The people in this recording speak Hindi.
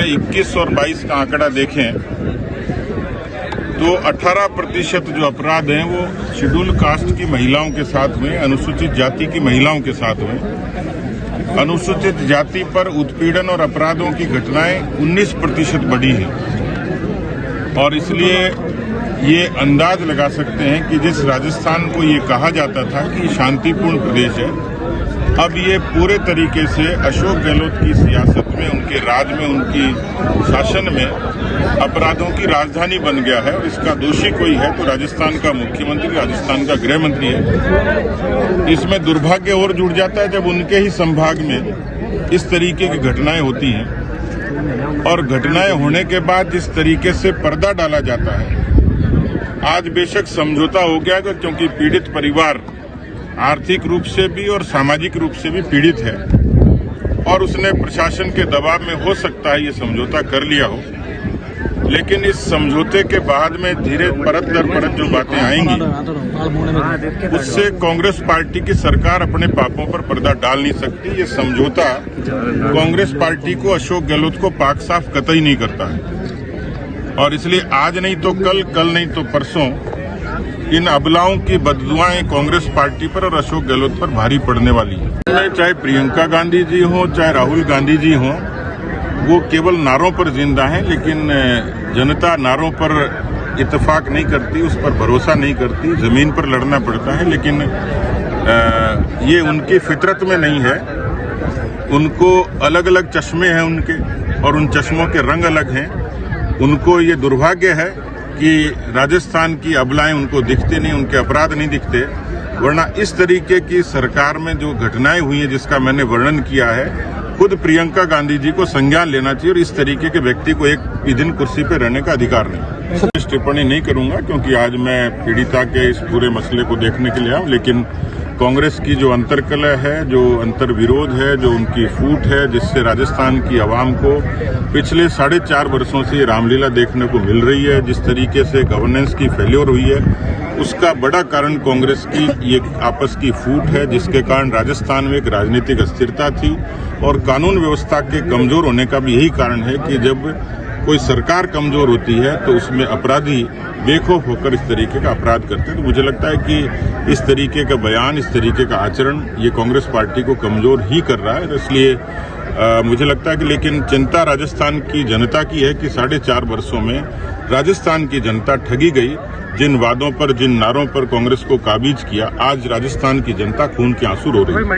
2021 और 22 का आंकड़ा देखें तो 18% जो अपराध हैं वो शेड्यूल कास्ट की महिलाओं के साथ हुए, अनुसूचित जाति की महिलाओं के साथ हुए। अनुसूचित जाति पर उत्पीड़न और अपराधों की घटनाएं 19% बढ़ी हैं और इसलिए ये अंदाज लगा सकते हैं कि जिस राजस्थान को ये कहा जाता था कि शांतिपूर्ण प्रदेश है, अब ये पूरे तरीके से अशोक गहलोत की सियासत में, उनके राज में, उनकी शासन में अपराधों की राजधानी बन गया है। और इसका दोषी कोई है तो राजस्थान का मुख्यमंत्री, राजस्थान का गृह मंत्री है। इसमें दुर्भाग्य और जुड़ जाता है जब उनके ही संभाग में इस तरीके की घटनाएं होती हैं और घटनाएं होने के बाद जिस तरीके से पर्दा डाला जाता है। आज बेशक समझौता हो गया क्योंकि पीड़ित परिवार आर्थिक रूप से भी और सामाजिक रूप से भी पीड़ित है और उसने प्रशासन के दबाव में हो सकता है ये समझौता कर लिया हो, लेकिन इस समझौते के बाद में धीरे परत दर परत जो बातें आएंगी उससे कांग्रेस पार्टी की सरकार अपने पापों पर पर्दा डाल नहीं सकती। ये समझौता कांग्रेस पार्टी को, अशोक गहलोत को पाक साफ कतई नहीं करता है और इसलिए आज नहीं तो कल, कल नहीं तो परसों इन अबलाओं की बददुआएं कांग्रेस पार्टी पर और अशोक गहलोत पर भारी पड़ने वाली है। चाहे प्रियंका गांधी जी हो, चाहे राहुल गांधी जी हो, वो केवल नारों पर जिंदा हैं, लेकिन जनता नारों पर इत्तेफाक नहीं करती, उस पर भरोसा नहीं करती, जमीन पर लड़ना पड़ता है। लेकिन ये उनकी फितरत में नहीं है। उनको अलग अलग चश्मे हैं उनके और उन चश्मों के रंग अलग हैं। उनको ये दुर्भाग्य है कि राजस्थान की अबलाएं उनको दिखते नहीं, उनके अपराध नहीं दिखते, वरना इस तरीके की सरकार में जो घटनाएं हुई हैं जिसका मैंने वर्णन किया है, खुद प्रियंका गांधी जी को संज्ञान लेना चाहिए और इस तरीके के व्यक्ति को एक भी दिन कुर्सी पर रहने का अधिकार नहीं। इस टिप्पणी नहीं करूंगा क्योंकि आज मैं पीड़िता के इस पूरे मसले को देखने के लिए आऊं, लेकिन कांग्रेस की जो अंतर्कलह है, जो अंतर्विरोध है, जो उनकी फूट है, जिससे राजस्थान की आवाम को पिछले 4.5 वर्षों से रामलीला देखने को मिल रही है, जिस तरीके से गवर्नेंस की फेल्योर हुई है, उसका बड़ा कारण कांग्रेस की ये आपस की फूट है, जिसके कारण राजस्थान में एक राजनीतिक अस्थिरता थी और कानून व्यवस्था के कमजोर होने का भी यही कारण है कि जब कोई सरकार कमजोर होती है तो उसमें अपराधी बेखौफ होकर इस तरीके का अपराध करते हैं। तो मुझे लगता है कि इस तरीके का बयान, इस तरीके का आचरण ये कांग्रेस पार्टी को कमजोर ही कर रहा है। इसलिए मुझे लगता है कि लेकिन चिंता राजस्थान की जनता की है कि 4.5 वर्षों में राजस्थान की जनता ठगी गई। जिन वादों पर, जिन नारों पर कांग्रेस को काबिज किया, आज राजस्थान की जनता खून के आंसू रो रही है।